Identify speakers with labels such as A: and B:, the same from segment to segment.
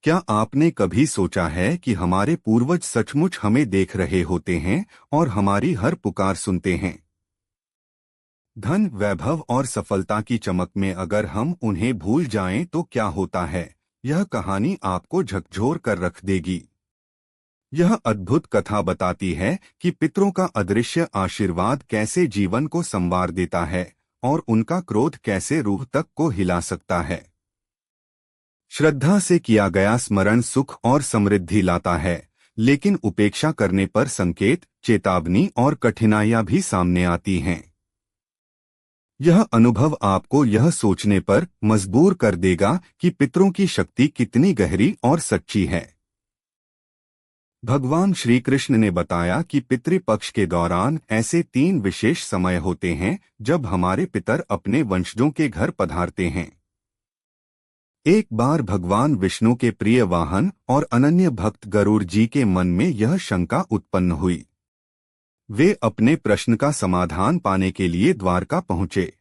A: क्या आपने कभी सोचा है कि हमारे पूर्वज सचमुच हमें देख रहे होते हैं और हमारी हर पुकार सुनते हैं? धन, वैभव और सफलता की चमक में अगर हम उन्हें भूल जाएं तो क्या होता है? यह कहानी आपको झकझोर कर रख देगी। यह अद्भुत कथा बताती है कि पितरों का अदृश्य आशीर्वाद कैसे जीवन को संवार देता है और उनका क्रोध कैसे रूह तक को हिला सकता है। श्रद्धा से किया गया स्मरण सुख और समृद्धि लाता है, लेकिन उपेक्षा करने पर संकेत, चेतावनी और कठिनाइयां भी सामने आती हैं। यह अनुभव आपको यह सोचने पर मजबूर कर देगा कि पितरों की शक्ति कितनी गहरी और सच्ची है। भगवान श्री कृष्ण ने बताया कि पितृपक्ष के दौरान ऐसे 3 विशेष समय होते हैं जब हमारे पितर अपने वंशजों के घर पधारते हैं। एक बार भगवान विष्णु के प्रिय वाहन और अनन्य भक्त गरुड़ जी के मन में यह शंका उत्पन्न हुई। वे अपने प्रश्न का समाधान पाने के लिए द्वारका पहुंचे।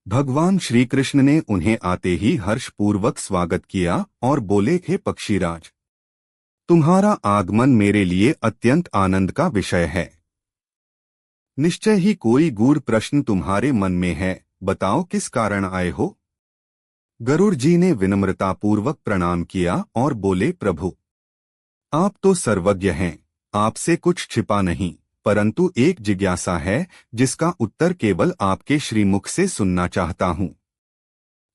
A: भगवान श्री कृष्ण ने उन्हें आते ही हर्षपूर्वक स्वागत किया और बोले, हे पक्षीराज, तुम्हारा आगमन मेरे लिए अत्यंत आनंद का विषय है। निश्चय ही कोई गूढ़ प्रश्न तुम्हारे मन में है, बताओ किस कारण आए हो? गरुड़ जी ने विनम्रतापूर्वक प्रणाम किया और बोले, प्रभु, आप तो सर्वज्ञ हैं, आपसे कुछ छिपा नहीं, परंतु एक जिज्ञासा है जिसका उत्तर केवल आपके श्रीमुख से सुनना चाहता हूँ।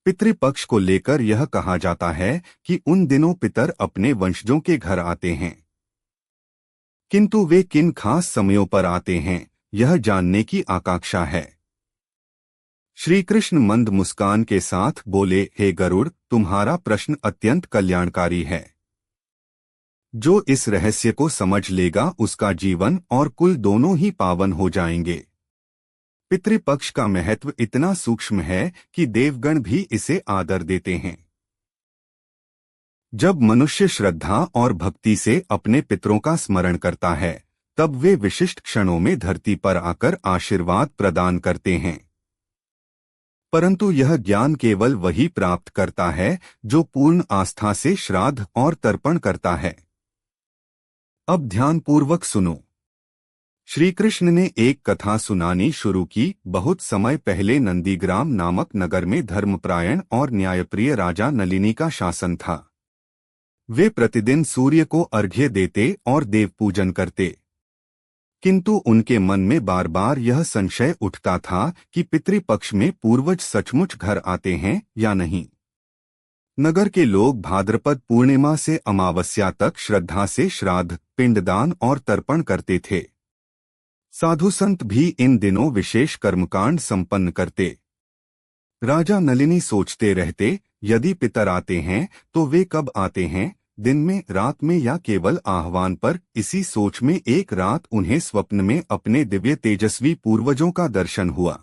A: पितृपक्ष को लेकर यह कहा जाता है कि उन दिनों पितर अपने वंशजों के घर आते हैं, किंतु वे किन खास समयों पर आते हैं, यह जानने की आकांक्षा है। श्री कृष्ण मंद मुस्कान के साथ बोले, हे गरुड़, तुम्हारा प्रश्न अत्यंत कल्याणकारी है। जो इस रहस्य को समझ लेगा उसका जीवन और कुल दोनों ही पावन हो जाएंगे। पितृपक्ष का महत्व इतना सूक्ष्म है कि देवगण भी इसे आदर देते हैं। जब मनुष्य श्रद्धा और भक्ति से अपने पितरों का स्मरण करता है, तब वे विशिष्ट क्षणों में धरती पर आकर आशीर्वाद प्रदान करते हैं। परंतु यह ज्ञान केवल वही प्राप्त करता है जो पूर्ण आस्था से श्राद्ध और तर्पण करता है। अब ध्यानपूर्वक सुनो। श्री कृष्ण ने एक कथा सुनानी शुरू की। बहुत समय पहले नंदीग्राम नामक नगर में धर्मपरायण और न्यायप्रिय राजा नलिनी का शासन था। वे प्रतिदिन सूर्य को अर्घ्य देते और देव पूजन करते, किंतु उनके मन में बार बार यह संशय उठता था कि पितृपक्ष में पूर्वज सचमुच घर आते हैं या नहीं। नगर के लोग भाद्रपद पूर्णिमा से अमावस्या तक श्रद्धा से श्राद्ध, पिंडदान और तर्पण करते थे। साधु संत भी इन दिनों विशेष कर्मकांड संपन्न करते। राजा नलिनी सोचते रहते, यदि पितर आते हैं तो वे कब आते हैं, दिन में, रात में या केवल आह्वान पर। इसी सोच में एक रात उन्हें स्वप्न में अपने दिव्य तेजस्वी पूर्वजों का दर्शन हुआ।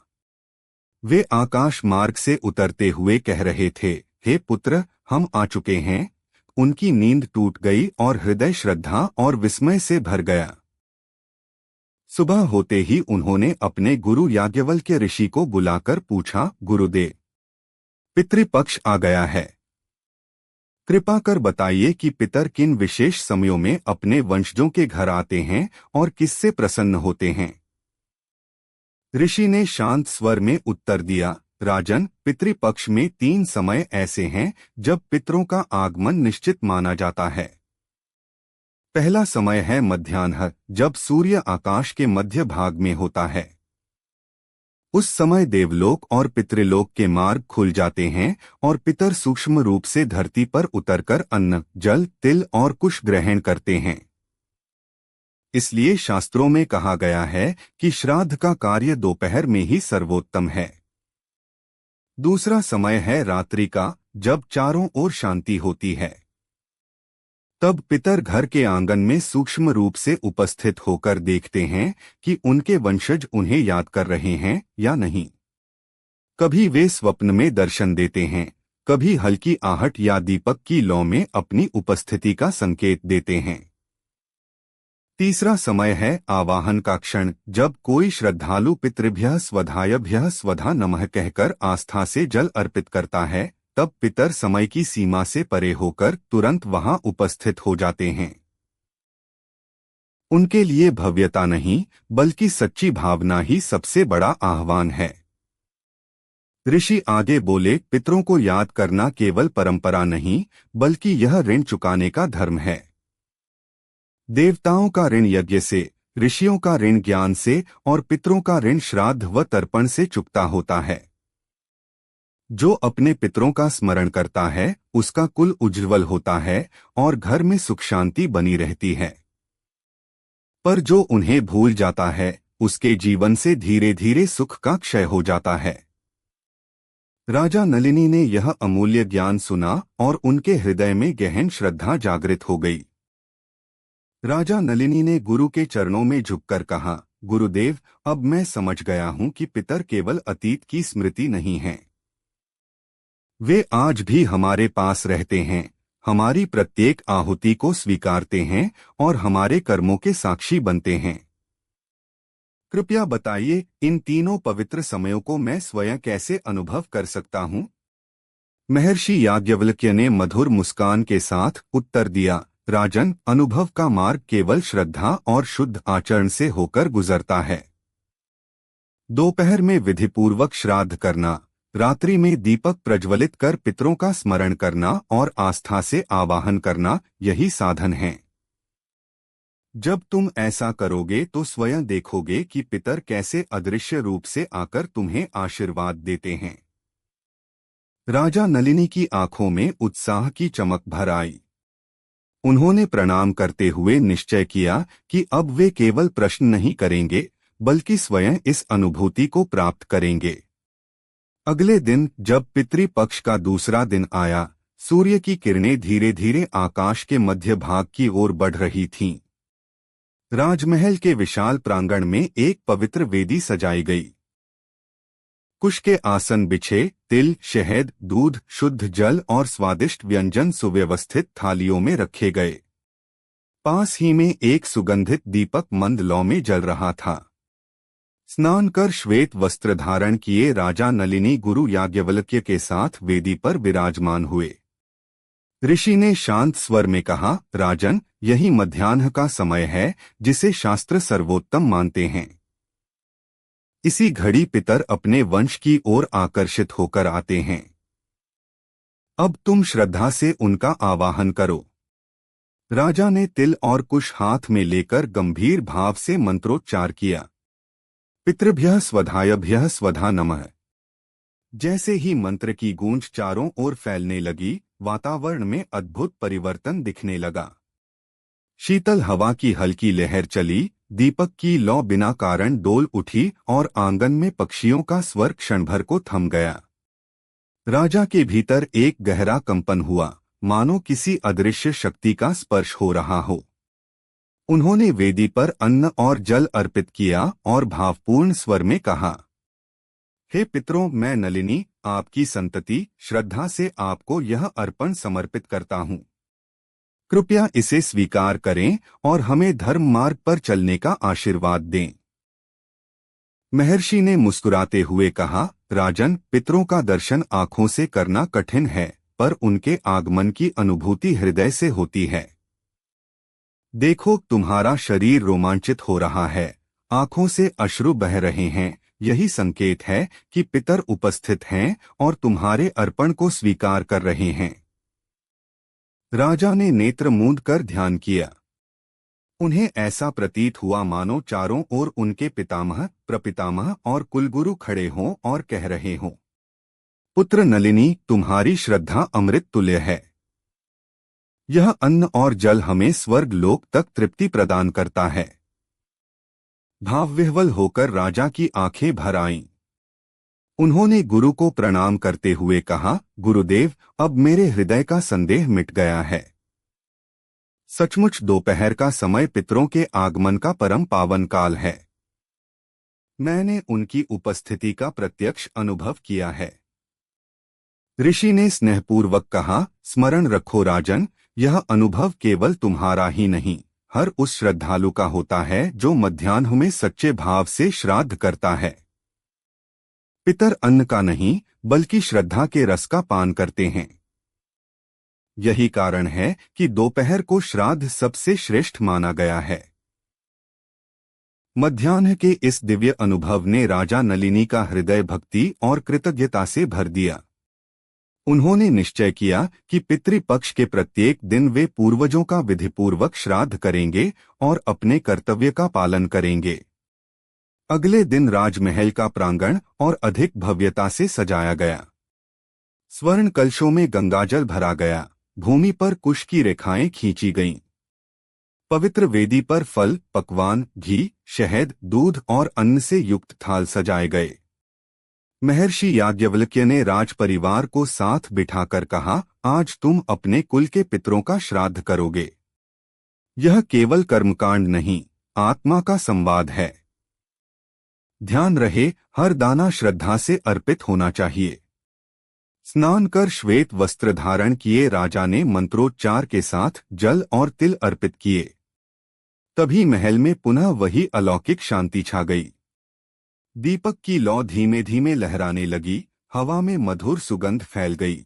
A: वे आकाश मार्ग से उतरते हुए कह रहे थे, हे पुत्र, हम आ चुके हैं। उनकी नींद टूट गई और हृदय श्रद्धा और विस्मय से भर गया। सुबह होते ही उन्होंने अपने गुरु याज्ञवल्क्य ऋषि को बुलाकर पूछा, गुरुदेव, पितृपक्ष आ गया है, कृपा कर बताइए कि पितर किन विशेष समयों में अपने वंशजों के घर आते हैं और किससे प्रसन्न होते हैं। ऋषि ने शांत स्वर में उत्तर दिया, राजन, पितृपक्ष में 3 समय ऐसे हैं जब पितरों का आगमन निश्चित माना जाता है। पहला समय है मध्याह्न, जब सूर्य आकाश के मध्य भाग में होता है। उस समय देवलोक और पितृलोक के मार्ग खुल जाते हैं और पितर सूक्ष्म रूप से धरती पर उतरकर अन्न, जल, तिल और कुश ग्रहण करते हैं। इसलिए शास्त्रों में कहा गया है कि श्राद्ध का कार्य दोपहर में ही सर्वोत्तम है। दूसरा समय है रात्रि का, जब चारों ओर शांति होती है। तब पितर घर के आंगन में सूक्ष्म रूप से उपस्थित होकर देखते हैं कि उनके वंशज उन्हें याद कर रहे हैं या नहीं। कभी वे स्वप्न में दर्शन देते हैं, कभी हल्की आहट या दीपक की लौ में अपनी उपस्थिति का संकेत देते हैं। तीसरा समय है आवाहन का क्षण, जब कोई श्रद्धालु पितृभ्यः स्वधायभ्यः स्वधा नमः कहकर आस्था से जल अर्पित करता है, तब पितर समय की सीमा से परे होकर तुरंत वहां उपस्थित हो जाते हैं। उनके लिए भव्यता नहीं, बल्कि सच्ची भावना ही सबसे बड़ा आह्वान है। ऋषि आगे बोले, पितरों को याद करना केवल परंपरा नहीं, बल्कि यह ऋण चुकाने का धर्म है। देवताओं का ऋण यज्ञ से, ऋषियों का ऋण ज्ञान से और पितरों का ऋण श्राद्ध व तर्पण से चुकता होता है। जो अपने पितरों का स्मरण करता है, उसका कुल उज्ज्वल होता है और घर में सुख शांति बनी रहती है। पर जो उन्हें भूल जाता है, उसके जीवन से धीरे धीरे सुख का क्षय हो जाता है। राजा नलिनी ने यह अमूल्य ज्ञान सुना और उनके हृदय में गहन श्रद्धा जागृत हो गई। राजा नलिनी ने गुरु के चरणों में झुककर कहा, गुरुदेव, अब मैं समझ गया हूं कि पितर केवल अतीत की स्मृति नहीं हैं। वे आज भी हमारे पास रहते हैं, हमारी प्रत्येक आहुति को स्वीकारते हैं और हमारे कर्मों के साक्षी बनते हैं। कृपया बताइए, इन तीनों पवित्र समयों को मैं स्वयं कैसे अनुभव कर सकता हूं? महर्षि याज्ञवल्क्य ने मधुर मुस्कान के साथ उत्तर दिया, राजन, अनुभव का मार्ग केवल श्रद्धा और शुद्ध आचरण से होकर गुजरता है। दोपहर में विधिपूर्वक श्राद्ध करना, रात्रि में दीपक प्रज्वलित कर पितरों का स्मरण करना और आस्था से आवाहन करना, यही साधन है। जब तुम ऐसा करोगे तो स्वयं देखोगे कि पितर कैसे अदृश्य रूप से आकर तुम्हें आशीर्वाद देते हैं। राजा नलिनी की आंखों में उत्साह की चमक भर आई। उन्होंने प्रणाम करते हुए निश्चय किया कि अब वे केवल प्रश्न नहीं करेंगे, बल्कि स्वयं इस अनुभूति को प्राप्त करेंगे। अगले दिन जब पितृपक्ष का दूसरा दिन आया, सूर्य की किरणें धीरे धीरे आकाश के मध्य भाग की ओर बढ़ रही थीं। राजमहल के विशाल प्रांगण में एक पवित्र वेदी सजाई गई। कुश के आसन बिछे, तिल, शहद, दूध, शुद्ध जल और स्वादिष्ट व्यंजन सुव्यवस्थित थालियों में रखे गए। पास ही में एक सुगंधित दीपक मंद लौ में जल रहा था। स्नान कर श्वेत वस्त्र धारण किए राजा नलिनी गुरु याज्ञवल्क्य के साथ वेदी पर विराजमान हुए। ऋषि ने शांत स्वर में कहा, राजन, यही मध्याह्न का समय है जिसे शास्त्र सर्वोत्तम मानते हैं। इसी घड़ी पितर अपने वंश की ओर आकर्षित होकर आते हैं। अब तुम श्रद्धा से उनका आवाहन करो। राजा ने तिल और कुश हाथ में लेकर गंभीर भाव से मंत्रोच्चार किया। पितृभ्यः स्वधायभ्यः स्वधा नमः। जैसे ही मंत्र की गूंज चारों ओर फैलने लगी, वातावरण में अद्भुत परिवर्तन दिखने लगा। शीतल हवा की हल्की लहर चली, दीपक की लौ बिना कारण डोल उठी और आंगन में पक्षियों का स्वर क्षण भर को थम गया। राजा के भीतर एक गहरा कंपन हुआ, मानो किसी अदृश्य शक्ति का स्पर्श हो रहा हो। उन्होंने वेदी पर अन्न और जल अर्पित किया और भावपूर्ण स्वर में कहा, हे पितरों, मैं नलिनी, आपकी संतति, श्रद्धा से आपको यह अर्पण समर्पित करता हूँ। कृपया इसे स्वीकार करें और हमें धर्म मार्ग पर चलने का आशीर्वाद दें। महर्षि ने मुस्कुराते हुए कहा, राजन, पितरों का दर्शन आंखों से करना कठिन है, पर उनके आगमन की अनुभूति हृदय से होती है। देखो, तुम्हारा शरीर रोमांचित हो रहा है, आंखों से अश्रु बह रहे हैं, यही संकेत है कि पितर उपस्थित हैं और तुम्हारे अर्पण को स्वीकार कर रहे हैं। राजा ने नेत्र मूंद कर ध्यान किया। उन्हें ऐसा प्रतीत हुआ मानो चारों ओर उनके पितामह, प्रपितामह और कुलगुरु खड़े हों और कह रहे हों, पुत्र नलिनी, तुम्हारी श्रद्धा अमृत तुल्य है। यह अन्न और जल हमें स्वर्ग लोक तक तृप्ति प्रदान करता है। भावविह्वल होकर राजा की आंखें भर आईं। उन्होंने गुरु को प्रणाम करते हुए कहा, गुरुदेव, अब मेरे हृदय का संदेह मिट गया है। सचमुच दोपहर का समय पितरों के आगमन का परम पावन काल है। मैंने उनकी उपस्थिति का प्रत्यक्ष अनुभव किया है। ऋषि ने स्नेहपूर्वक कहा, स्मरण रखो राजन, यह अनुभव केवल तुम्हारा ही नहीं, हर उस श्रद्धालु का होता है जो मध्याह्न में सच्चे भाव से श्राद्ध करता है। पितर अन्न का नहीं बल्कि श्रद्धा के रस का पान करते हैं। यही कारण है कि दोपहर को श्राद्ध सबसे श्रेष्ठ माना गया है। मध्याह्न के इस दिव्य अनुभव ने राजा नलिनी का हृदय भक्ति और कृतज्ञता से भर दिया। उन्होंने निश्चय किया कि पितृपक्ष के प्रत्येक दिन वे पूर्वजों का विधिपूर्वक श्राद्ध करेंगे और अपने कर्तव्य का पालन करेंगे। अगले दिन राजमहल का प्रांगण और अधिक भव्यता से सजाया गया। स्वर्ण कलशों में गंगाजल भरा गया, भूमि पर कुश की रेखाएं खींची गईं। पवित्र वेदी पर फल, पकवान, घी, शहद, दूध और अन्न से युक्त थाल सजाए गए। महर्षि याज्ञवल्क्य ने राज परिवार को साथ बिठाकर कहा, आज तुम अपने कुल के पितरों का श्राद्ध करोगे। यह केवल कर्मकांड नहीं, आत्मा का संवाद है। ध्यान रहे, हर दाना श्रद्धा से अर्पित होना चाहिए। स्नान कर श्वेत वस्त्र धारण किए राजा ने मंत्रोच्चार के साथ जल और तिल अर्पित किए। तभी महल में पुनः वही अलौकिक शांति छा गई। दीपक की लौ धीमे धीमे लहराने लगी, हवा में मधुर सुगंध फैल गई।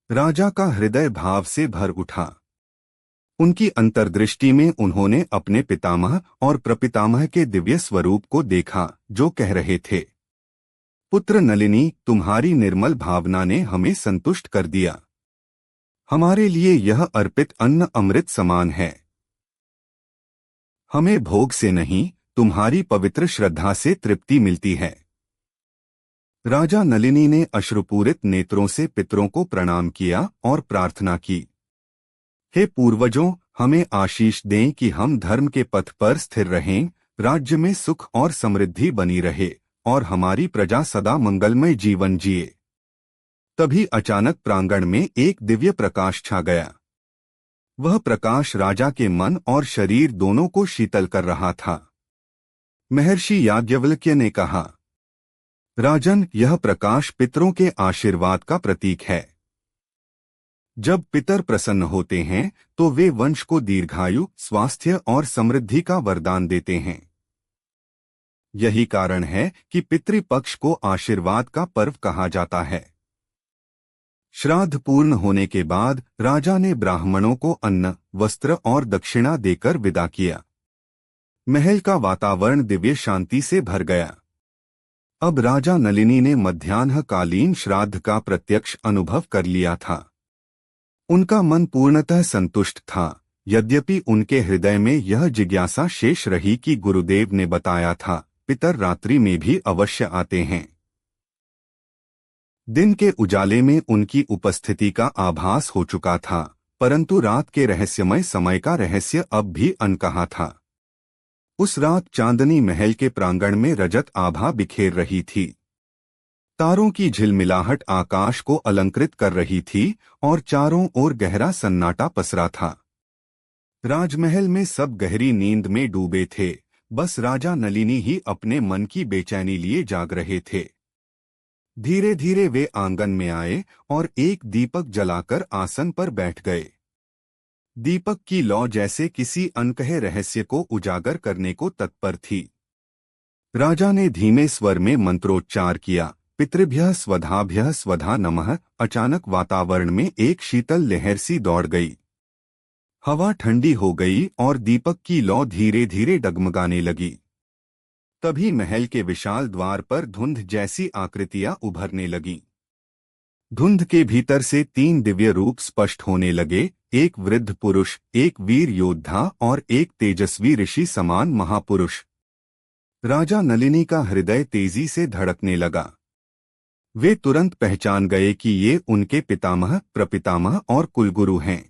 A: राजा का हृदय भाव से भर उठा। उनकी अंतर्दृष्टि में उन्होंने अपने पितामह और प्रपितामह के दिव्य स्वरूप को देखा, जो कह रहे थे, पुत्र नलिनी, तुम्हारी निर्मल भावना ने हमें संतुष्ट कर दिया। हमारे लिए यह अर्पित अन्न अमृत समान है। हमें भोग से नहीं, तुम्हारी पवित्र श्रद्धा से तृप्ति मिलती है। राजा नलिनी ने अश्रुपूरित नेत्रों से पितरों को प्रणाम किया और प्रार्थना की, हे पूर्वजों, हमें आशीष दें कि हम धर्म के पथ पर स्थिर रहें, राज्य में सुख और समृद्धि बनी रहे और हमारी प्रजा सदा मंगलमय जीवन जिए। तभी अचानक प्रांगण में एक दिव्य प्रकाश छा गया। वह प्रकाश राजा के मन और शरीर दोनों को शीतल कर रहा था। महर्षि याज्ञवल्क्य ने कहा, राजन, यह प्रकाश पितरों के आशीर्वाद का प्रतीक है। जब पितर प्रसन्न होते हैं तो वे वंश को दीर्घायु, स्वास्थ्य और समृद्धि का वरदान देते हैं। यही कारण है कि पितृपक्ष को आशीर्वाद का पर्व कहा जाता है। श्राद्ध पूर्ण होने के बाद राजा ने ब्राह्मणों को अन्न, वस्त्र और दक्षिणा देकर विदा किया। महल का वातावरण दिव्य शांति से भर गया। अब राजा नलिनी ने मध्याह्नकालीन श्राद्ध का प्रत्यक्ष अनुभव कर लिया था। उनका मन पूर्णतः संतुष्ट था, यद्यपि उनके हृदय में यह जिज्ञासा शेष रही कि गुरुदेव ने बताया था, पितर रात्रि में भी अवश्य आते हैं। दिन के उजाले में उनकी उपस्थिति का आभास हो चुका था, परंतु रात के रहस्यमय समय का रहस्य अब भी अनकहा था। उस रात चांदनी महल के प्रांगण में रजत आभा बिखेर रही थी। तारों की झिलमिलाहट आकाश को अलंकृत कर रही थी और चारों ओर गहरा सन्नाटा पसरा था। राजमहल में सब गहरी नींद में डूबे थे, बस राजा नलिनी ही अपने मन की बेचैनी लिए जाग रहे थे। धीरे धीरे वे आंगन में आए और एक दीपक जलाकर आसन पर बैठ गए। दीपक की लौ जैसे किसी अनकहे रहस्य को उजागर करने को तत्पर थी। राजा ने धीमे स्वर में मंत्रोच्चार किया, पितृभ्यः स्वधाभ्यः स्वधा नमः। अचानक वातावरण में एक शीतल लहर सी दौड़ गई। हवा ठंडी हो गई और दीपक की लौ धीरे धीरे डगमगाने लगी। तभी महल के विशाल द्वार पर धुंध जैसी आकृतियां उभरने लगीं। धुंध के भीतर से 3 दिव्य रूप स्पष्ट होने लगे, एक वृद्ध पुरुष, एक वीर योद्धा और एक तेजस्वी ऋषि समान महापुरुष। राजा नलिनी का हृदय तेजी से धड़कने लगा। वे तुरंत पहचान गए कि ये उनके पितामह, प्रपितामह और कुलगुरु हैं।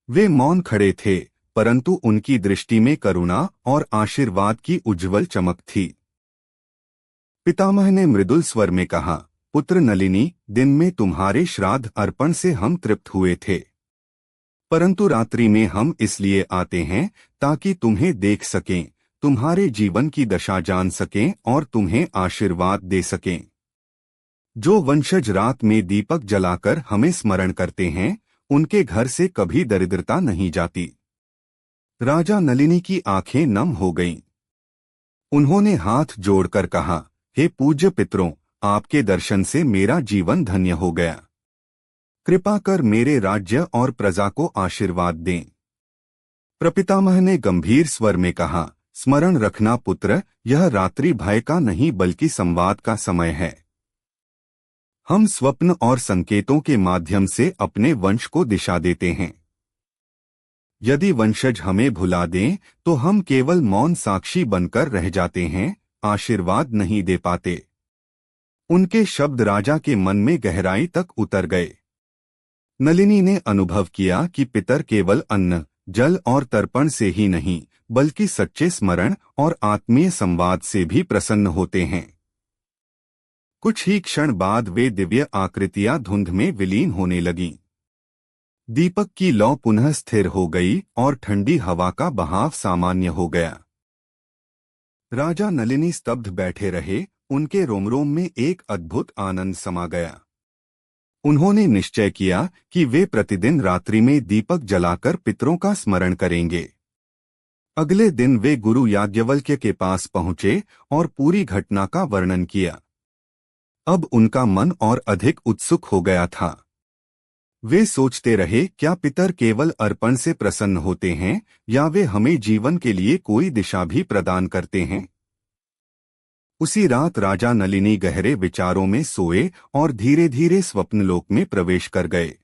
A: वे मौन खड़े थे, परंतु उनकी दृष्टि में करुणा और आशीर्वाद की उज्ज्वल चमक थी। पितामह ने मृदुल स्वर में कहा, पुत्र नलिनी, दिन में तुम्हारे श्राद्ध अर्पण से हम तृप्त हुए थे, परंतु रात्रि में हम इसलिए आते हैं ताकि तुम्हें देख सकें, तुम्हारे जीवन की दशा जान सकें और तुम्हें आशीर्वाद दे सकें। जो वंशज रात में दीपक जलाकर हमें स्मरण करते हैं, उनके घर से कभी दरिद्रता नहीं जाती। राजा नलिनी की आंखें नम हो गईं। उन्होंने हाथ जोड़कर कहा, हे पूज्य पितरों, आपके दर्शन से मेरा जीवन धन्य हो गया। कृपा कर मेरे राज्य और प्रजा को आशीर्वाद दें। प्रपितामह ने गंभीर स्वर में कहा, स्मरण रखना पुत्र, यह रात्रि भय का नहीं बल्कि संवाद का समय है। हम स्वप्न और संकेतों के माध्यम से अपने वंश को दिशा देते हैं। यदि वंशज हमें भुला दें तो हम केवल मौन साक्षी बनकर रह जाते हैं, आशीर्वाद नहीं दे पाते। उनके शब्द राजा के मन में गहराई तक उतर गए। नलिनी ने अनुभव किया कि पितर केवल अन्न, जल और तर्पण से ही नहीं बल्कि सच्चे स्मरण और आत्मीय संवाद से भी प्रसन्न होते हैं। कुछ ही क्षण बाद वे दिव्य आकृतियां धुंध में विलीन होने लगीं। दीपक की लौ पुनः स्थिर हो गई और ठंडी हवा का बहाव सामान्य हो गया। राजा नलिनी स्तब्ध बैठे रहे, उनके रोमरोम में एक अद्भुत आनंद समा गया। उन्होंने निश्चय किया कि वे प्रतिदिन रात्रि में दीपक जलाकर पितरों का स्मरण करेंगे। अगले दिन वे गुरु याज्ञवल्क्य के पास पहुंचे और पूरी घटना का वर्णन किया। अब उनका मन और अधिक उत्सुक हो गया था। वे सोचते रहे, क्या पितर केवल अर्पण से प्रसन्न होते हैं या वे हमें जीवन के लिए कोई दिशा भी प्रदान करते हैं। उसी रात राजा नलिनी गहरे विचारों में सोए और धीरे धीरे स्वप्नलोक में प्रवेश कर गए।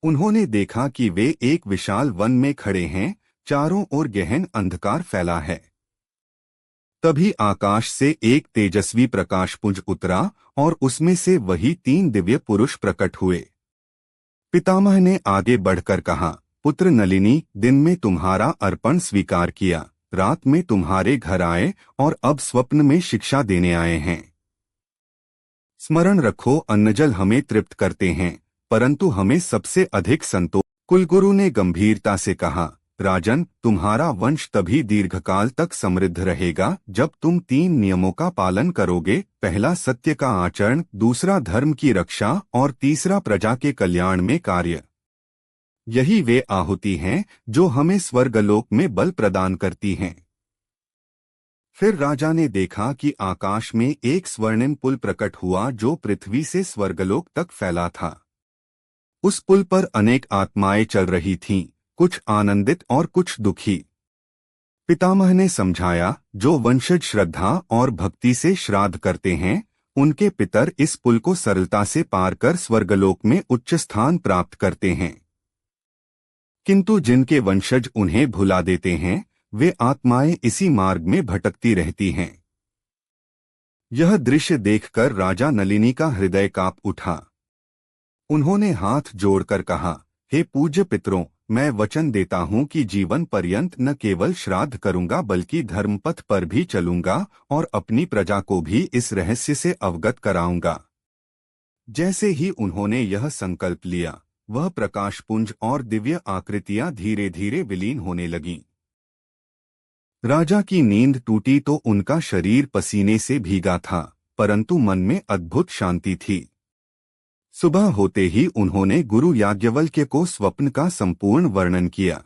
A: उन्होंने देखा कि वे एक विशाल वन में खड़े हैं, चारों ओर गहन अंधकार फैला है। तभी आकाश से एक तेजस्वी प्रकाशपुंज उतरा और उसमें से वही 3 दिव्य पुरुष प्रकट हुए। पितामह ने आगे बढ़कर कहा, पुत्र नलिनी, दिन में तुम्हारा अर्पण स्वीकार किया, रात में तुम्हारे घर आए और अब स्वप्न में शिक्षा देने आए हैं। स्मरण रखो, अन्नजल हमें तृप्त करते हैं परंतु हमें सबसे अधिक संतोष। कुलगुरु ने गंभीरता से कहा, राजन, तुम्हारा वंश तभी दीर्घकाल तक समृद्ध रहेगा जब तुम 3 नियमों का पालन करोगे। पहला सत्य का आचरण, दूसरा धर्म की रक्षा और तीसरा प्रजा के कल्याण में कार्य। यही वे आहुति हैं जो हमें स्वर्गलोक में बल प्रदान करती हैं। फिर राजा ने देखा कि आकाश में एक स्वर्णिम पुल प्रकट हुआ जो पृथ्वी से स्वर्गलोक तक फैला था। उस पुल पर अनेक आत्माएं चल रही थीं, कुछ आनंदित और कुछ दुखी। पितामह ने समझाया, जो वंशज श्रद्धा और भक्ति से श्राद्ध करते हैं उनके पितर इस पुल को सरलता से पार कर स्वर्गलोक में उच्च स्थान प्राप्त करते हैं, किंतु जिनके वंशज उन्हें भुला देते हैं वे आत्माएं इसी मार्ग में भटकती रहती हैं। यह दृश्य देखकर राजा नलिनी का हृदय कांप उठा। उन्होंने हाथ जोड़कर कहा, हे पूज्य पितरों, मैं वचन देता हूं कि जीवन पर्यंत न केवल श्राद्ध करूंगा बल्कि धर्मपथ पर भी चलूंगा और अपनी प्रजा को भी इस रहस्य से अवगत कराऊंगा। जैसे ही उन्होंने यह संकल्प लिया, वह प्रकाशपुंज और दिव्य आकृतियां धीरे धीरे विलीन होने लगीं। राजा की नींद टूटी तो उनका शरीर पसीने से भीगा था, परंतु मन में अद्भुत शांति थी। सुबह होते ही उन्होंने गुरु याज्ञवल्क्य को स्वप्न का संपूर्ण वर्णन किया।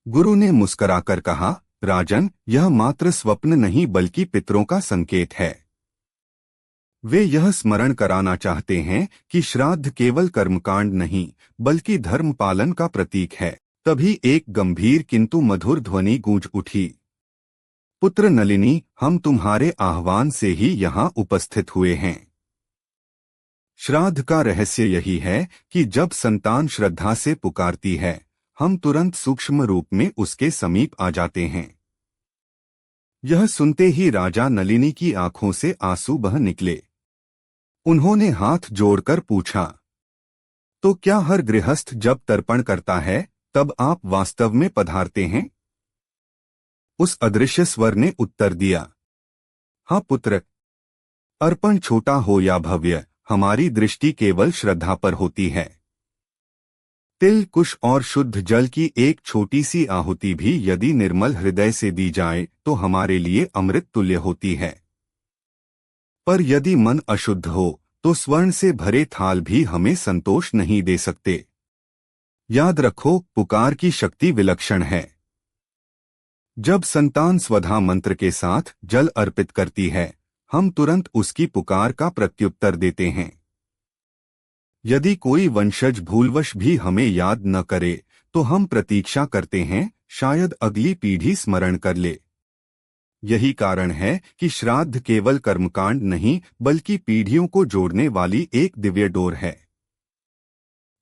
A: गुरु ने मुस्कुराकर कहा, राजन, यह मात्र स्वप्न नहीं बल्कि पितरों का संकेत है। वे यह स्मरण कराना चाहते हैं कि श्राद्ध केवल कर्मकांड नहीं बल्कि धर्म पालन का प्रतीक है। तभी एक गंभीर किंतु मधुर ध्वनि गूंज उठी, पुत्र नलिनी, हम तुम्हारे आह्वान से ही यहाँ उपस्थित हुए हैं। श्राद्ध का रहस्य यही है कि जब संतान श्रद्धा से पुकारती है हम तुरंत सूक्ष्म रूप में उसके समीप आ जाते हैं। यह सुनते ही राजा नलिनी की आंखों से आंसू बह निकले। उन्होंने हाथ जोड़कर पूछा, तो क्या हर गृहस्थ जब तर्पण करता है तब आप वास्तव में पधारते हैं? उस अदृश्य स्वर ने उत्तर दिया, हाँ पुत्र, अर्पण छोटा हो या भव्य, हमारी दृष्टि केवल श्रद्धा पर होती है। तिल, कुश और शुद्ध जल की एक छोटी सी आहुति भी यदि निर्मल हृदय से दी जाए तो हमारे लिए अमृत तुल्य होती है। पर यदि मन अशुद्ध हो तो स्वर्ण से भरे थाल भी हमें संतोष नहीं दे सकते। याद रखो, पुकार की शक्ति विलक्षण है। जब संतान स्वधा मंत्र के साथ जल अर्पित करती है, हम तुरंत उसकी पुकार का प्रत्युत्तर देते हैं। यदि कोई वंशज भूलवश भी हमें याद न करे तो हम प्रतीक्षा करते हैं, शायद अगली पीढ़ी स्मरण कर ले। यही कारण है कि श्राद्ध केवल कर्मकांड नहीं बल्कि पीढ़ियों को जोड़ने वाली एक दिव्य डोर है।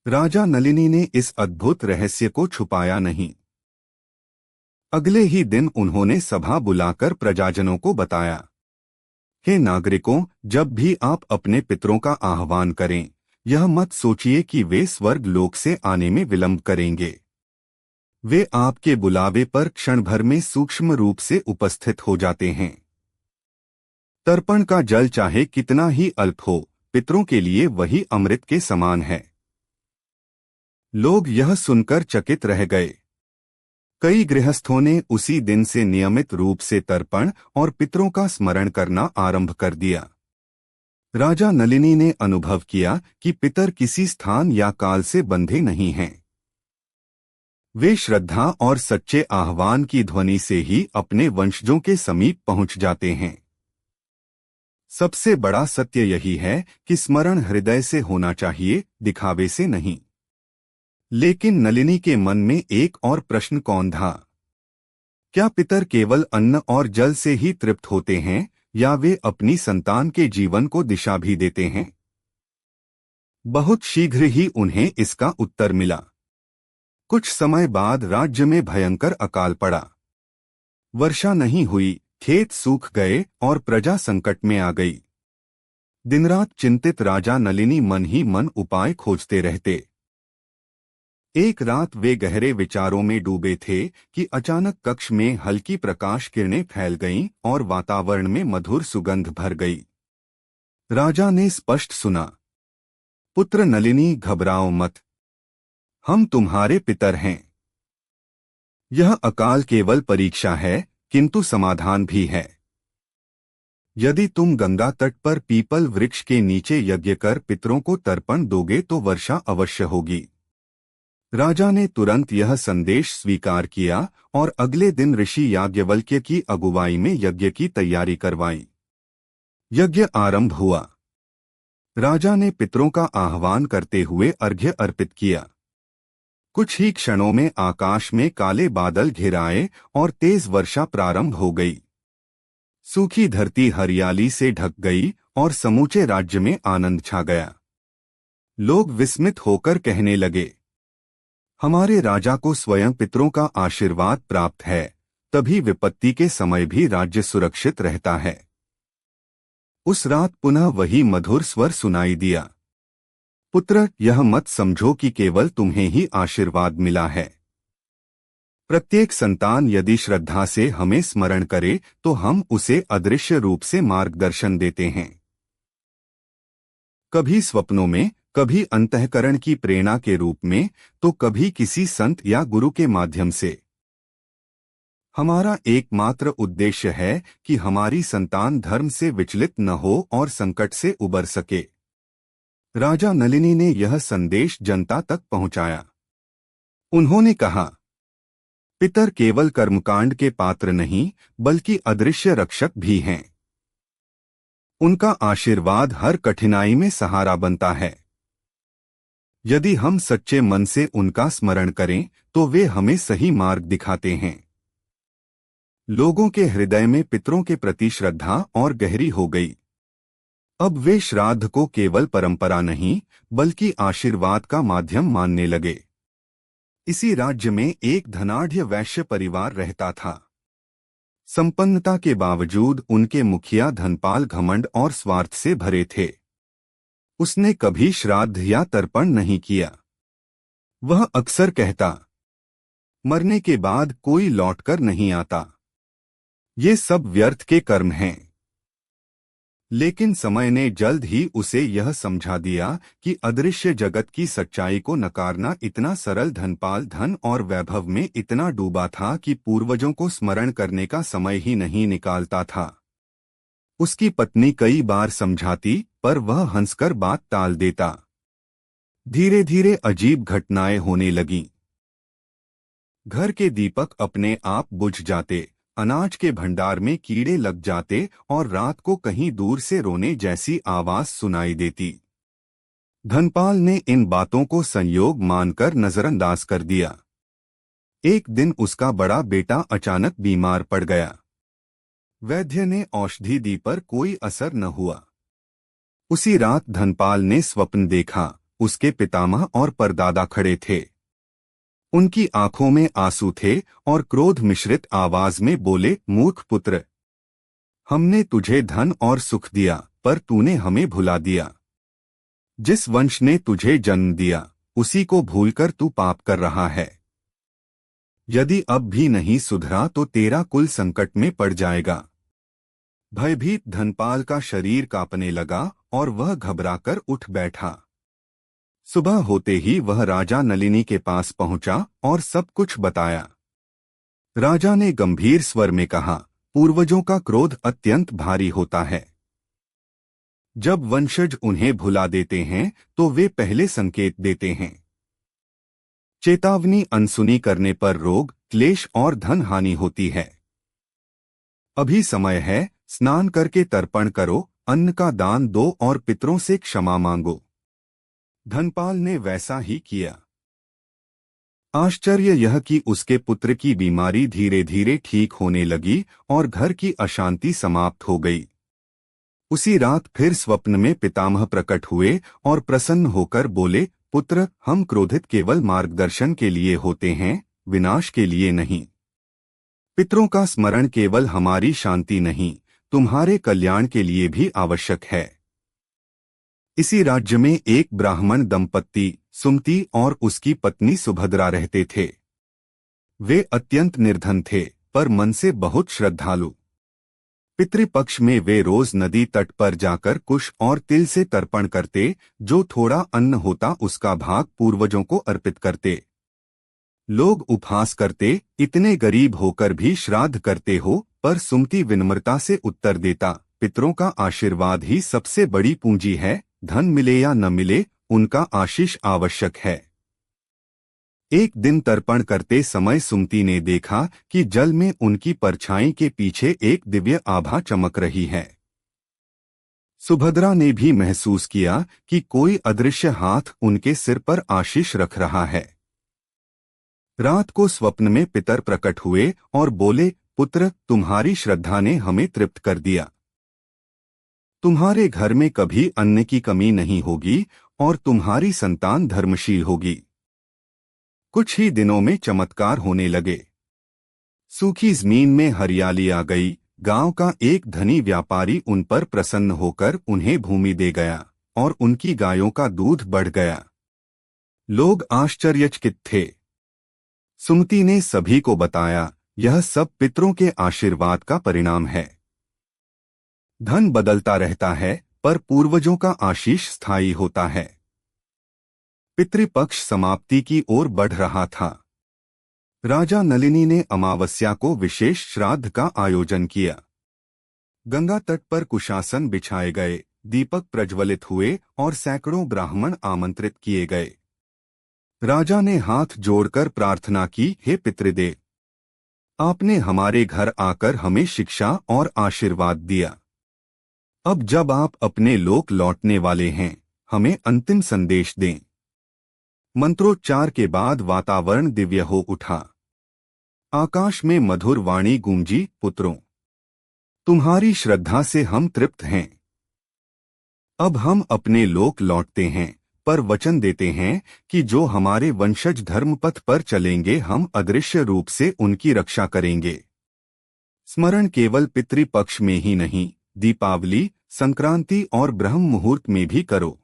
A: राजा नलिनी ने इस अद्भुत रहस्य को छुपाया नहीं। अगले ही दिन उन्होंने सभा बुलाकर प्रजाजनों को बताया, हे नागरिकों, जब भी आप अपने पितरों का आह्वान करें, यह मत सोचिए कि वे स्वर्ग लोक से आने में विलंब करेंगे। वे आपके बुलावे पर क्षण भर में सूक्ष्म रूप से उपस्थित हो जाते हैं। तर्पण का जल चाहे कितना ही अल्प हो, पितरों के लिए वही अमृत के समान है। लोग यह सुनकर चकित रह गए। कई गृहस्थों ने उसी दिन से नियमित रूप से तर्पण और पितरों का स्मरण करना आरंभ कर दिया। राजा नलिनी ने अनुभव किया कि पितर किसी स्थान या काल से बंधे नहीं हैं। वे श्रद्धा और सच्चे आह्वान की ध्वनि से ही अपने वंशजों के समीप पहुंच जाते हैं। सबसे बड़ा सत्य यही है कि स्मरण हृदय से होना चाहिए, दिखावे से नहीं। लेकिन नलिनी के मन में एक और प्रश्न कौन था? क्या पितर केवल अन्न और जल से ही तृप्त होते हैं या वे अपनी संतान के जीवन को दिशा भी देते हैं? बहुत शीघ्र ही उन्हें इसका उत्तर मिला। कुछ समय बाद राज्य में भयंकर अकाल पड़ा। वर्षा नहीं हुई, खेत सूख गए और प्रजा संकट में आ गई। दिन रात चिंतित राजा नलिनी मन ही मन उपाय खोजते रहते। एक रात वे गहरे विचारों में डूबे थे कि अचानक कक्ष में हल्की प्रकाश किरणें फैल गईं और वातावरण में मधुर सुगंध भर गई। राजा ने स्पष्ट सुना, पुत्र नलिनी, घबराओ मत, हम तुम्हारे पितर हैं। यह अकाल केवल परीक्षा है, किंतु समाधान भी है। यदि तुम गंगा तट पर पीपल वृक्ष के नीचे यज्ञ कर पितरों को तर्पण दोगे तो वर्षा अवश्य होगी। राजा ने तुरंत यह संदेश स्वीकार किया और अगले दिन ऋषि याज्ञवल्क्य की अगुवाई में यज्ञ की तैयारी करवाई। यज्ञ आरंभ हुआ। राजा ने पितरों का आह्वान करते हुए अर्घ्य अर्पित किया। कुछ ही क्षणों में आकाश में काले बादल घिर आए और तेज वर्षा प्रारंभ हो गई। सूखी धरती हरियाली से ढक गई और समूचे राज्य में आनंद छा गया। लोग विस्मित होकर कहने लगे, हमारे राजा को स्वयं पितरों का आशीर्वाद प्राप्त है, तभी विपत्ति के समय भी राज्य सुरक्षित रहता है। उस रात पुनः वही मधुर स्वर सुनाई दिया, पुत्र, यह मत समझो कि केवल तुम्हें ही आशीर्वाद मिला है। प्रत्येक संतान यदि श्रद्धा से हमें स्मरण करे तो हम उसे अदृश्य रूप से मार्गदर्शन देते हैं। कभी स्वप्नों में, कभी अंतःकरण की प्रेरणा के रूप में, तो कभी किसी संत या गुरु के माध्यम से। हमारा एकमात्र उद्देश्य है कि हमारी संतान धर्म से विचलित न हो और संकट से उबर सके। राजा नलिनी ने यह संदेश जनता तक पहुंचाया। उन्होंने कहा, पितर केवल कर्मकांड के पात्र नहीं बल्कि अदृश्य रक्षक भी हैं। उनका आशीर्वाद हर कठिनाई में सहारा बनता है। यदि हम सच्चे मन से उनका स्मरण करें तो वे हमें सही मार्ग दिखाते हैं। लोगों के हृदय में पितरों के प्रति श्रद्धा और गहरी हो गई। अब वे श्राद्ध को केवल परंपरा नहीं बल्कि आशीर्वाद का माध्यम मानने लगे। इसी राज्य में एक धनाढ्य वैश्य परिवार रहता था। संपन्नता के बावजूद उनके मुखिया धनपाल घमंड और स्वार्थ से भरे थे। उसने कभी श्राद्ध या तर्पण नहीं किया। वह अक्सर कहता, मरने के बाद कोई लौटकर नहीं आता, ये सब व्यर्थ के कर्म हैं। लेकिन समय ने जल्द ही उसे यह समझा दिया कि अदृश्य जगत की सच्चाई को नकारना इतना सरल। धनपाल धन और वैभव में इतना डूबा था कि पूर्वजों को स्मरण करने का समय ही नहीं निकालता था। उसकी पत्नी कई बार समझाती पर वह हंसकर बात टाल देता। धीरे धीरे अजीब घटनाएं होने लगीं। घर के दीपक अपने आप बुझ जाते, अनाज के भंडार में कीड़े लग जाते और रात को कहीं दूर से रोने जैसी आवाज सुनाई देती। धनपाल ने इन बातों को संयोग मानकर नजरअंदाज कर दिया। एक दिन उसका बड़ा बेटा अचानक बीमार पड़ गया। वैद्य ने औषधि दी पर कोई असर न हुआ। उसी रात धनपाल ने स्वप्न देखा। उसके पितामह और परदादा खड़े थे। उनकी आंखों में आंसू थे और क्रोध मिश्रित आवाज में बोले, मूर्ख पुत्र, हमने तुझे धन और सुख दिया, पर तूने हमें भुला दिया। जिस वंश ने तुझे जन्म दिया, उसी को भूलकर तू पाप कर रहा है। यदि अब भी नहीं सुधरा तो तेरा कुल संकट में पड़ जाएगा। भयभीत धनपाल का शरीर कांपने लगा और वह घबराकर उठ बैठा। सुबह होते ही वह राजा नलिनी के पास पहुंचा और सब कुछ बताया। राजा ने गंभीर स्वर में कहा, पूर्वजों का क्रोध अत्यंत भारी होता है। जब वंशज उन्हें भुला देते हैं तो वे पहले संकेत देते हैं। चेतावनी अनसुनी करने पर रोग, क्लेश और धन हानि होती है। अभी समय है, स्नान करके तर्पण करो, अन्न का दान दो और पितरों से क्षमा मांगो। धनपाल ने वैसा ही किया। आश्चर्य यह कि उसके पुत्र की बीमारी धीरे धीरे ठीक होने लगी और घर की अशांति समाप्त हो गई। उसी रात फिर स्वप्न में पितामह प्रकट हुए और प्रसन्न होकर बोले, पुत्र, हम क्रोधित केवल मार्गदर्शन के लिए होते हैं, विनाश के लिए नहीं। पितरों का स्मरण केवल हमारी शांति नहीं, तुम्हारे कल्याण के लिए भी आवश्यक है। इसी राज्य में एक ब्राह्मण दंपत्ति सुमति और उसकी पत्नी सुभद्रा रहते थे। वे अत्यंत निर्धन थे, पर मन से बहुत श्रद्धालु। पितृपक्ष में वे रोज नदी तट पर जाकर कुश और तिल से तर्पण करते। जो थोड़ा अन्न होता उसका भाग पूर्वजों को अर्पित करते। लोग उपहास करते, इतने गरीब होकर भी श्राद्ध करते हो, पर सुमति विनम्रता से उत्तर देता, पितरों का आशीर्वाद ही सबसे बड़ी पूंजी है। धन मिले या न मिले, उनका आशीष आवश्यक है। एक दिन तर्पण करते समय सुमति ने देखा कि जल में उनकी परछाई के पीछे एक दिव्य आभा चमक रही है। सुभद्रा ने भी महसूस किया कि कोई अदृश्य हाथ उनके सिर पर आशीष रख रहा है। रात को स्वप्न में पितर प्रकट हुए और बोले, पुत्र, तुम्हारी श्रद्धा ने हमें तृप्त कर दिया। तुम्हारे घर में कभी अन्न की कमी नहीं होगी और तुम्हारी संतान धर्मशील होगी। कुछ ही दिनों में चमत्कार होने लगे। सूखी जमीन में हरियाली आ गई। गांव का एक धनी व्यापारी उन पर प्रसन्न होकर उन्हें भूमि दे गया और उनकी गायों का दूध बढ़ गया। लोग आश्चर्यचकित थे। सुमति ने सभी को बताया, यह सब पितरों के आशीर्वाद का परिणाम है। धन बदलता रहता है, पर पूर्वजों का आशीष स्थायी होता है। पितृपक्ष समाप्ति की ओर बढ़ रहा था। राजा नलिनी ने अमावस्या को विशेष श्राद्ध का आयोजन किया। गंगा तट पर कुशासन बिछाए गए, दीपक प्रज्वलित हुए और सैकड़ों ब्राह्मण आमंत्रित किए गए। राजा ने हाथ जोड़कर प्रार्थना की, हे पितृदेव, आपने हमारे घर आकर हमें शिक्षा और आशीर्वाद दिया। अब जब आप अपने लोक लौटने वाले हैं, हमें अंतिम संदेश दें। मंत्रोच्चार के बाद वातावरण दिव्य हो उठा। आकाश में मधुर वाणी गूंजी, पुत्रों, तुम्हारी श्रद्धा से हम तृप्त हैं। अब हम अपने लोक लौटते हैं, पर वचन देते हैं कि जो हमारे वंशज धर्मपथ पर चलेंगे, हम अदृश्य रूप से उनकी रक्षा करेंगे। स्मरण केवल पितृपक्ष में ही नहीं, दीपावली, संक्रांति और ब्रह्म मुहूर्त में भी करो।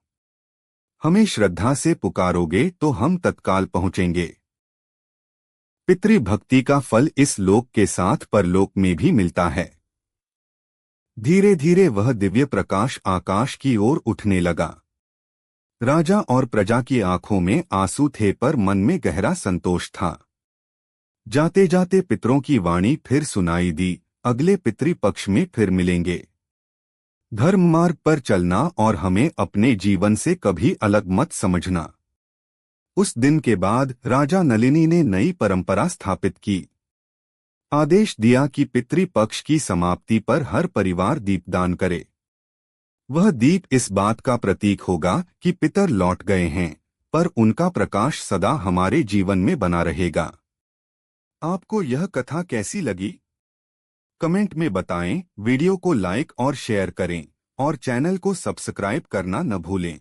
A: हमें श्रद्धा से पुकारोगे तो हम तत्काल पहुंचेंगे। पितृभक्ति का फल इस लोक के साथ परलोक में भी मिलता है। धीरे धीरे वह दिव्य प्रकाश आकाश की ओर उठने लगा। राजा और प्रजा की आंखों में आंसू थे, पर मन में गहरा संतोष था। जाते जाते पितरों की वाणी फिर सुनाई दी, अगले पितृपक्ष में फिर मिलेंगे। धर्म मार्ग पर चलना और हमें अपने जीवन से कभी अलग मत समझना। उस दिन के बाद राजा नलिनी ने नई परंपरा स्थापित की। आदेश दिया कि पितृपक्ष की समाप्ति पर हर परिवार दीपदान करे। वह दीप इस बात का प्रतीक होगा कि पितर लौट गए हैं, पर उनका प्रकाश सदा हमारे जीवन में बना रहेगा। आपको यह कथा कैसी लगी? कमेंट में बताएं, वीडियो को लाइक और शेयर करें और चैनल को सब्सक्राइब करना न भूलें।